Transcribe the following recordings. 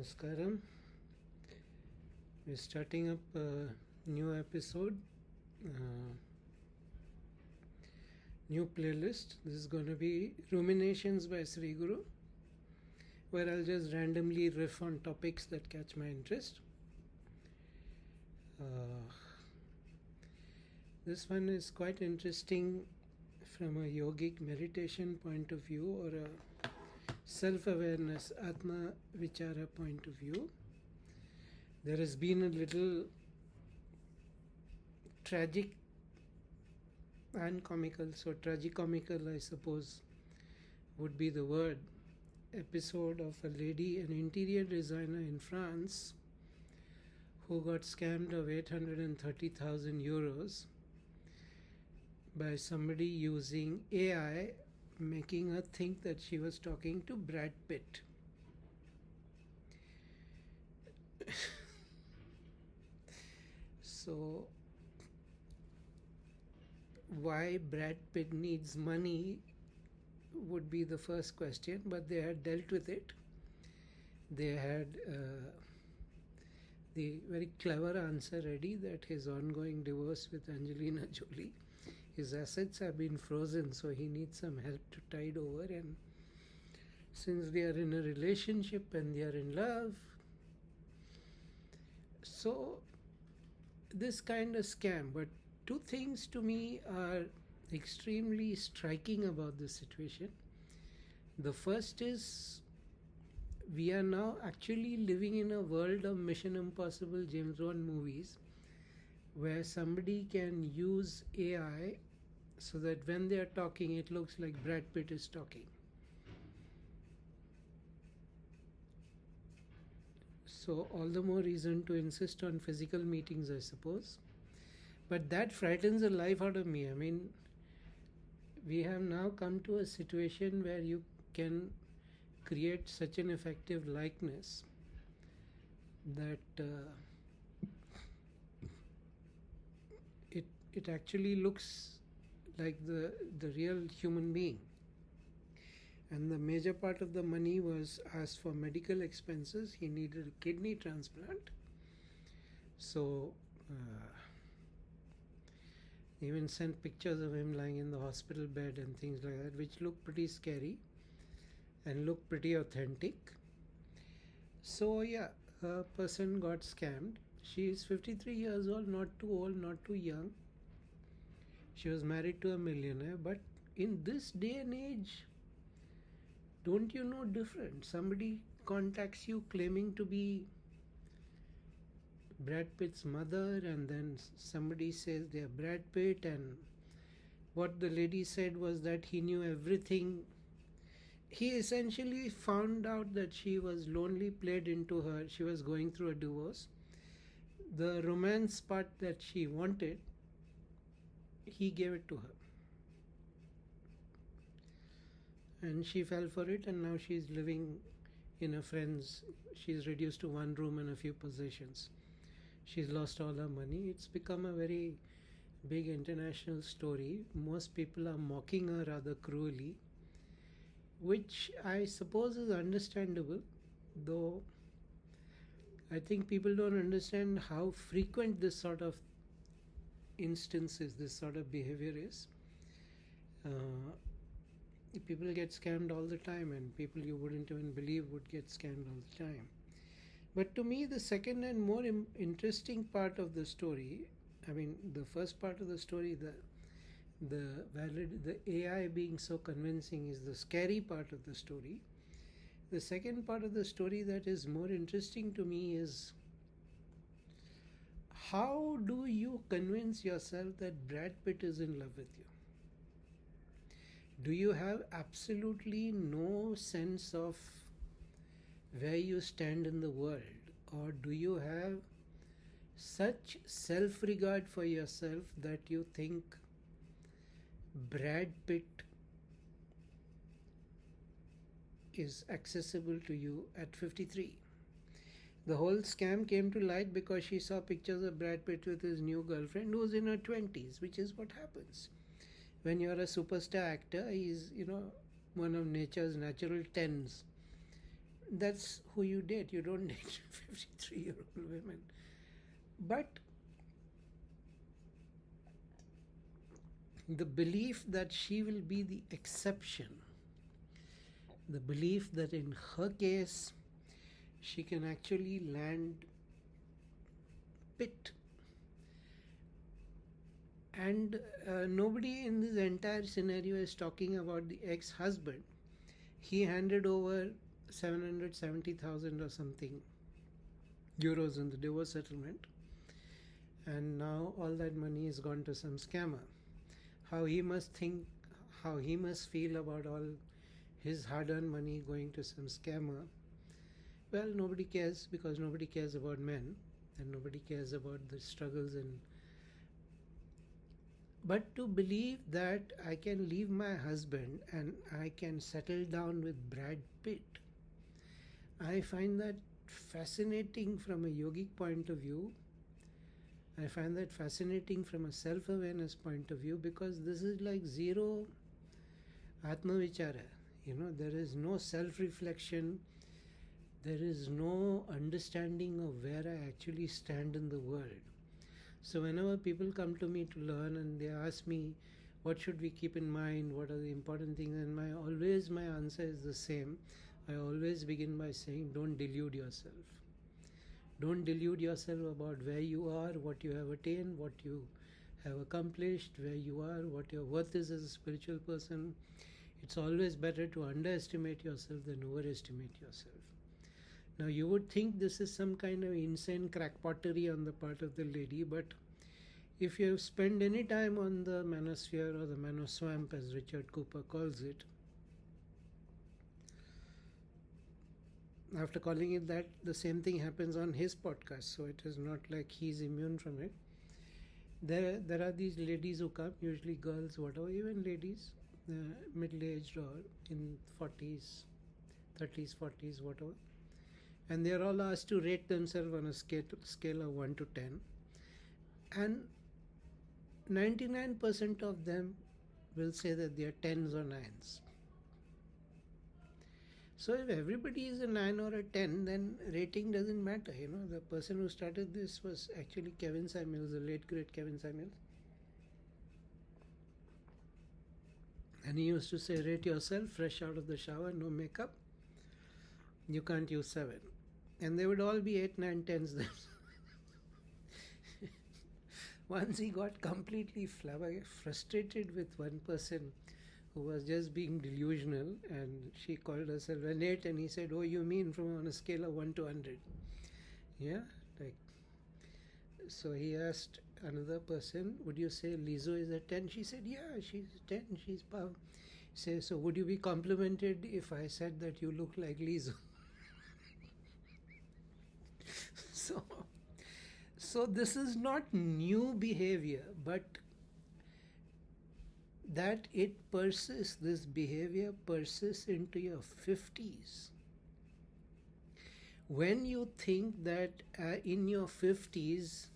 Namaskaram. We're starting up a new episode, uh, new playlist. This is going to be Ruminations by Sri Guru, where I'll just randomly riff on topics that catch my interest. This one is quite interesting from a yogic meditation point of view or a self-awareness, atma, Vichara point of view. There has been a little tragic and comical, so tragicomical I suppose would be the word, episode of a lady, an interior designer in France, who got scammed of 830,000 euros by somebody using AI, making her think that she was talking to Brad Pitt. So, why Brad Pitt needs money would be the first question, but they had dealt with it. They had the very clever answer ready that his ongoing divorce with Angelina Jolie, his assets have been frozen, so he needs some help to tide over. And since they are in a relationship and they are in love, so this kind of scam. But two things to me are extremely striking about this situation. The first is, we are now actually living in a world of Mission Impossible James Bond movies, where somebody can use AI so that when they are talking, it looks like Brad Pitt is talking. So all the more reason to insist on physical meetings, I suppose. But that frightens the life out of me. I mean, we have now come to a situation where you can create such an effective likeness that it actually looks like the real human being. And the major part of the money was asked for medical expenses. He needed a kidney transplant. So even sent pictures of him lying in the hospital bed and things like that, which look pretty scary and look pretty authentic. So yeah, a person got scammed. She is 53 years old, not too old, not too young. She was married to a millionaire. But in this day and age, don't you know different? Somebody contacts you claiming to be Brad Pitt's mother, and then somebody says they are Brad Pitt, and what the lady said was that he knew everything. He essentially found out that she was lonely, played into her. She was going through a divorce. The romance part that she wanted, he gave it to her. And she fell for it, and now she's living in a friend's. She's reduced to one room and a few possessions. She's lost all her money. It's become a very big international story. Most people are mocking her rather cruelly, which I suppose is understandable, though I think people don't understand how frequent this sort of instances, this sort of behavior is. People get scammed all the time, and people you wouldn't even believe would get scammed all the time. But to me, the second and more interesting part of the story, I mean, the first part of the story, the AI being so convincing, is the scary part of the story. The second part of the story that is more interesting to me is, how do you convince yourself that Brad Pitt is in love with you? Do you have absolutely no sense of where you stand in the world? Or do you have such self-regard for yourself that you think Brad Pitt is accessible to you at 53? The whole scam came to light because she saw pictures of Brad Pitt with his new girlfriend, who's in her 20s, which is what happens. When you're a superstar actor, he's, one of nature's natural tens. that's who you date. You don't date 53-year-old women. But the belief that she will be the exception, the belief that in her case she can actually land Pitt, and nobody in this entire scenario is talking about the ex-husband. He handed over 770,000 or something euros in the divorce settlement, and now all that money is gone to some scammer. How he must think, how he must feel about all his hard-earned money going to some scammer. Well, nobody cares, because nobody cares about men, and nobody cares about the struggles. And but to believe that I can leave my husband and I can settle down with Brad Pitt, I find that fascinating from a yogic point of view. I find that fascinating from a self-awareness point of view, because this is like zero atma Vichara. There is no self-reflection. There is no understanding of where I actually stand in the world. So whenever people come to me to learn and they ask me, what should we keep in mind, what are the important things, and my answer is the same. I always begin by saying, don't delude yourself. Don't delude yourself about where you are, what you have attained, what you have accomplished, where you are, what your worth is as a spiritual person. It's always better to underestimate yourself than overestimate yourself. Now, you would think this is some kind of insane crackpottery on the part of the lady, but if you have spent any time on the manosphere or the manoswamp, as Richard Cooper calls it, after calling it that, the same thing happens on his podcast, so it is not like he's immune from it. There are these ladies who come, usually girls, whatever, even ladies, middle-aged or in 40s, 30s, 40s, whatever, and they are all asked to rate themselves on a scale of 1 to 10, and 99% of them will say that they are 10s or 9s. So if everybody is a 9 or a 10, then rating doesn't matter. The person who started this was actually Kevin Samuels, the late great Kevin Samuels. And he used to say, rate yourself fresh out of the shower, no makeup. You can't use 7. And they would all be 8, 9, 10s then. Once he got completely frustrated with one person who was just being delusional, and she called herself an 8, and he said, oh, you mean from on a scale of 1 to 100? Yeah, like, so he asked another person, would you say Lizzo is a 10? She said, yeah, she's a 10, she's powerful. Say, so would you be complimented if I said that you look like Lizzo? So this is not new behavior, but that it persists, this behavior persists into your 50s. When you think that in your 50s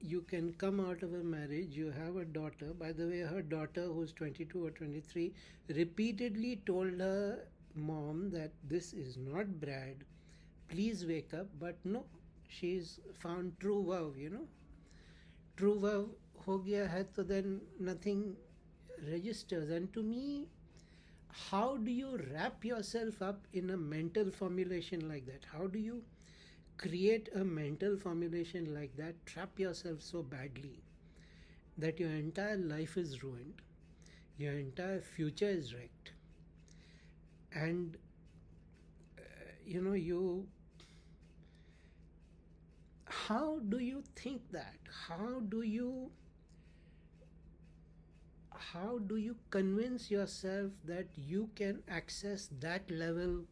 you can come out of a marriage, you have a daughter. By the way, her daughter, who's 22 or 23, repeatedly told her mom that this is not Brad, please wake up. But no, she's found true love, True love ho gaya hai, to then nothing registers. And to me, how do you wrap yourself up in a mental formulation like that? How do you create a mental formulation like that, trap yourself so badly that your entire life is ruined, your entire future is wrecked, and how do you think that? How do you convince yourself that you can access that level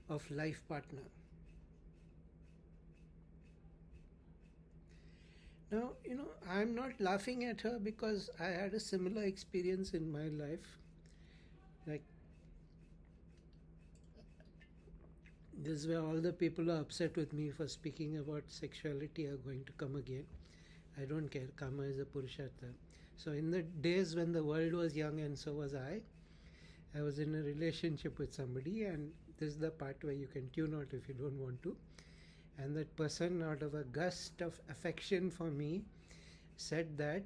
of life partner? Now, I'm not laughing at her, because I had a similar experience in my life. Like, this is where all the people who are upset with me for speaking about sexuality are going to come again. I don't care. Kama is a Purushartha. So in the days when the world was young, and so was I, I was in a relationship with somebody, and this is the part where you can tune out if you don't want to. And that person, out of a gust of affection for me, said that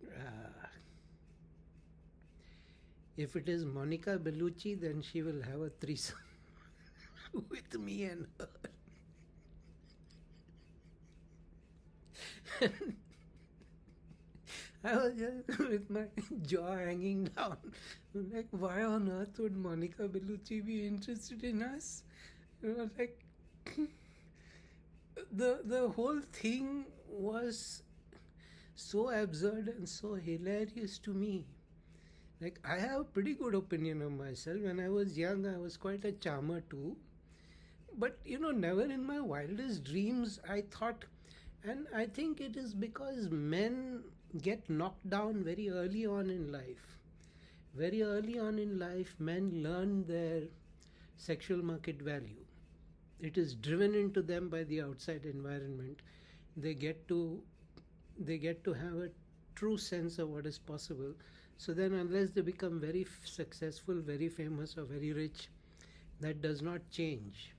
uh, if it is Monica Bellucci, then she will have a threesome with me and her. I was just with my jaw hanging down. Like, why on earth would Monica Bellucci be interested in us? Like, the whole thing was so absurd and so hilarious to me. Like, I have a pretty good opinion of myself. When I was young, I was quite a charmer too. But never in my wildest dreams I thought, and I think it is because men get knocked down very early on in life. Very early on in life, men learn their sexual market value. It is driven into them by the outside environment. They get to have a true sense of what is possible. So then, unless they become very successful, very famous, or very rich, that does not change.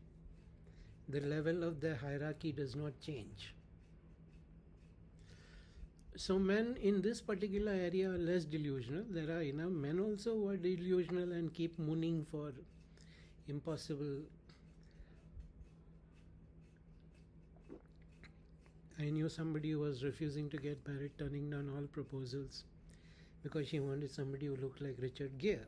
The level of the hierarchy does not change. So men in this particular area are less delusional. There are enough men also who are delusional and keep mooning for impossible. I knew somebody who was refusing to get married, turning down all proposals because she wanted somebody who looked like Richard Gere.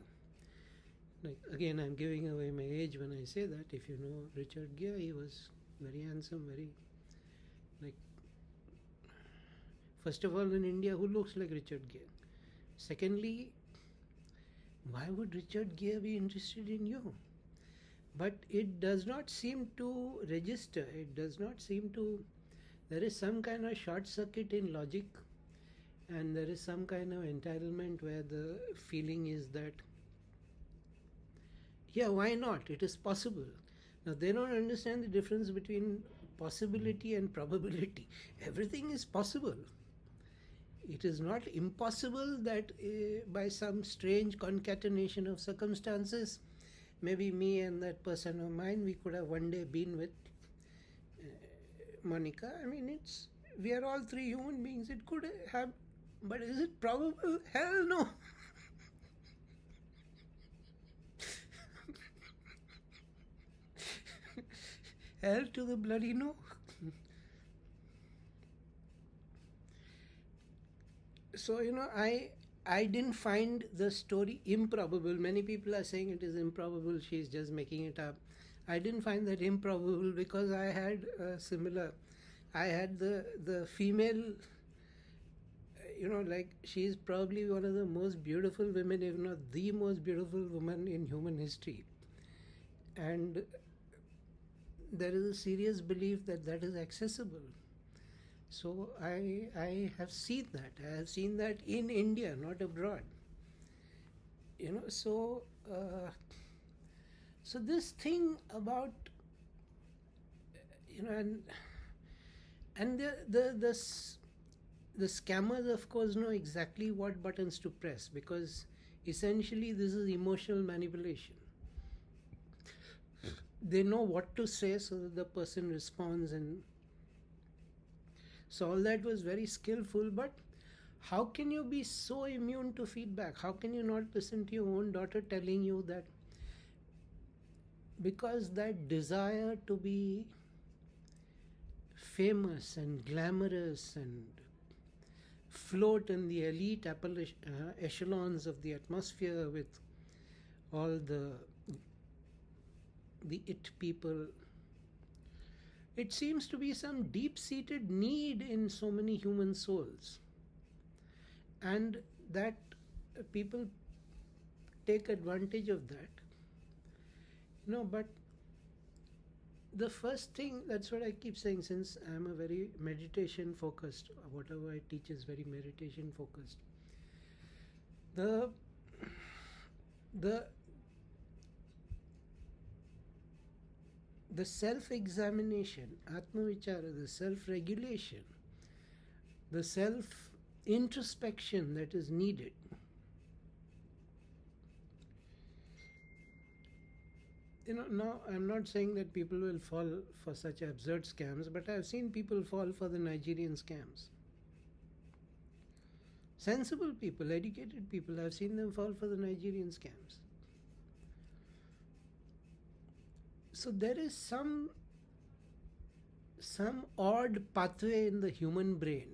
Like, again, I'm giving away my age when I say that. If you know Richard Gere, he was very handsome, very, like, first of all, in India, who looks like Richard Gere? Secondly, why would Richard Gere be interested in you? But it does not seem to register. It does not seem to. There is some kind of short circuit in logic, and there is some kind of entitlement where the feeling is that, yeah, why not? It is possible. Now, they don't understand the difference between possibility and probability. Everything is possible. It is not impossible that by some strange concatenation of circumstances, maybe me and that person of mine, we could have one day been with Monica. I mean, we are all three human beings. It could have, but is it probable? Hell no. Hell to the bloody no. So, I didn't find the story improbable. Many people are saying it is improbable, she's just making it up. I didn't find that improbable because I had the female, like, she's probably one of the most beautiful women, if not the most beautiful woman in human history. And there is a serious belief that that is accessible. So I have seen that. I have seen that in India, not abroad. So this thing about and the scammers, of course, know exactly what buttons to press, because essentially this is emotional manipulation. They know what to say so that the person responds, and so all that was very skillful. But how can you be so immune to feedback? How can you not listen to your own daughter telling you that, because that desire to be famous and glamorous and float in the elite echelons of the atmosphere with all the it people, it seems to be some deep-seated need in so many human souls, and that people take advantage of that. But the first thing, that's what I keep saying, since I'm a very meditation focused, whatever I teach is very meditation focused, the self-examination, atma vichara, the self-regulation, the self-introspection that is needed No, I'm not saying that people will fall for such absurd scams, but I've seen people fall for the Nigerian scams. Sensible people, educated people, I've seen them fall for the Nigerian scams. So there is some odd pathway in the human brain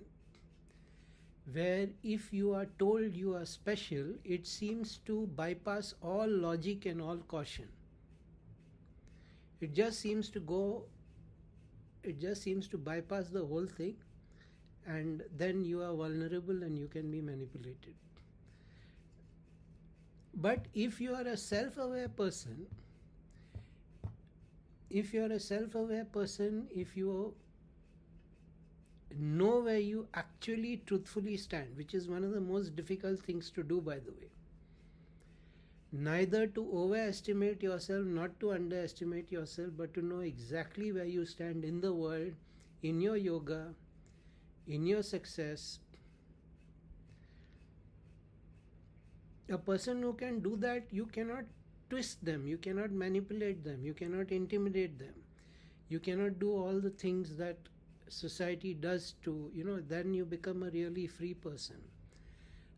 where if you are told you are special, it seems to bypass all logic and all caution. It just seems to bypass the whole thing, and then you are vulnerable and you can be manipulated. But if you are a self-aware person, if you know where you actually truthfully stand, which is one of the most difficult things to do, by the way, neither to overestimate yourself, not to underestimate yourself, but to know exactly where you stand in the world, in your yoga, in your success. A person who can do that, you cannot twist them, you cannot manipulate them, you cannot intimidate them, you cannot do all the things that society does to, then you become a really free person.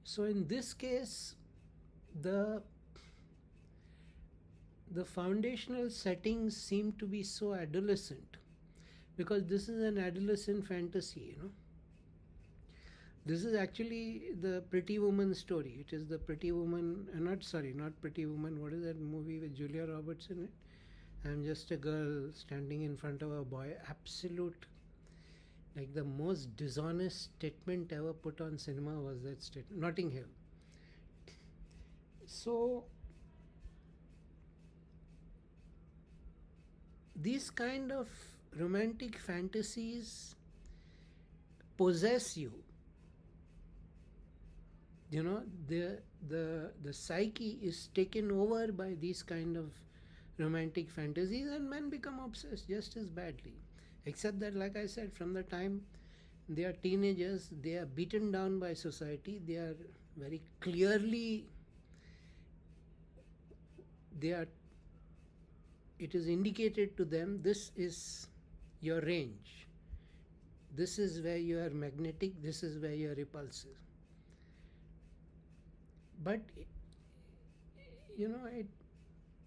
So in this case, the foundational settings seem to be so adolescent, because this is an adolescent fantasy. This is actually the Pretty Woman story. It is the Pretty Woman, not Pretty Woman, what is that movie with Julia Roberts in it? I'm just a girl standing in front of a boy. Absolute, like the most dishonest statement ever put on cinema was that statement. Notting Hill. So these kind of romantic fantasies possess you. The psyche is taken over by these kind of romantic fantasies, and men become obsessed just as badly. Except that, like I said, from the time they are teenagers, they are beaten down by society. They are very clearly, it is indicated to them, this is your range. This is where you are magnetic, this is where you are repulsive. But,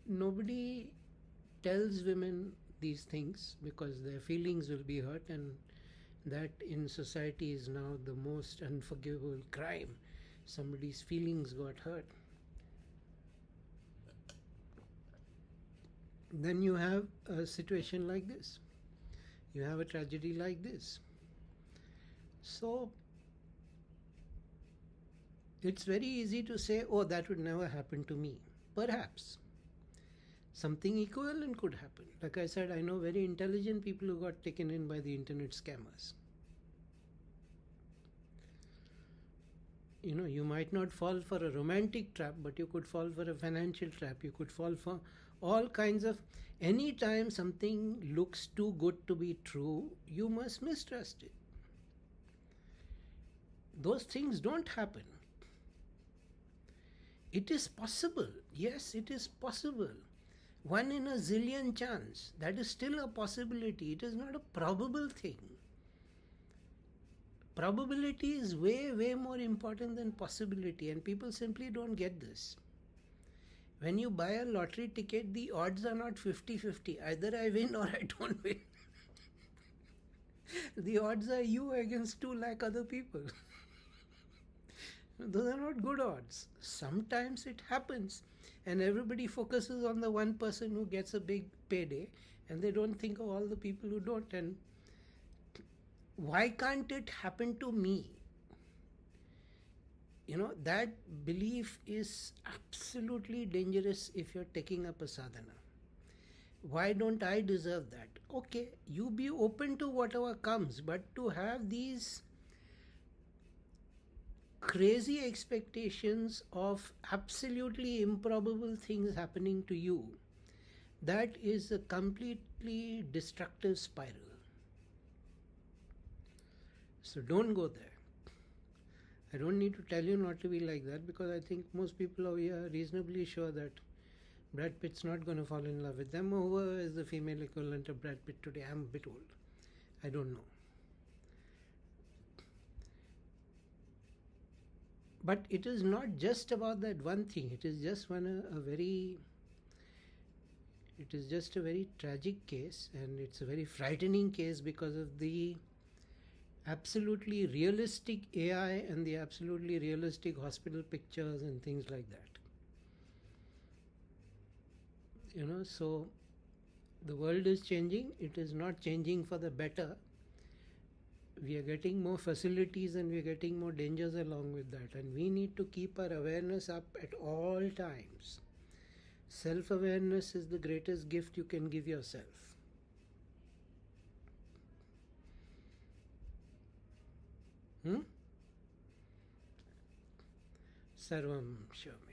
nobody tells women these things because their feelings will be hurt, and that in society is now the most unforgivable crime. Somebody's feelings got hurt. Then you have a situation like this. You have a tragedy like this. So it's very easy to say, oh, that would never happen to me. Perhaps. Something equivalent could happen. Like I said, I know very intelligent people who got taken in by the internet scammers. You might not fall for a romantic trap, but you could fall for a financial trap. You could fall for all kinds of... Anytime something looks too good to be true, you must mistrust it. Those things don't happen. It is possible. Yes, it is possible. 1 in a zillion chance. That is still a possibility. It is not a probable thing. Probability is way, way more important than possibility, and people simply don't get this. When you buy a lottery ticket, the odds are not 50-50. Either I win or I don't win. The odds are you against 2 lakh other people. Those are not good odds. Sometimes it happens, and everybody focuses on the one person who gets a big payday, and they don't think of all the people who don't. And why can't it happen to me? That belief is absolutely dangerous if you're taking up a sadhana. Why don't I deserve that? Okay, you be open to whatever comes, but to have these crazy expectations of absolutely improbable things happening to you, that is a completely destructive spiral. So don't go there. I don't need to tell you not to be like that, because I think most people over here are reasonably sure that Brad Pitt's not going to fall in love with them. Whoever is the female equivalent of Brad Pitt today, I'm a bit old. I don't know. But it is not just about that one thing. It is just it is just a very tragic case, and it's a very frightening case because of the absolutely realistic AI and the absolutely realistic hospital pictures and things like that. So the world is changing. It is not changing for the better. We are getting more facilities and we are getting more dangers along with that, and we need to keep our awareness up at all times. Self-awareness is the greatest gift you can give yourself. Sarvam Shyam.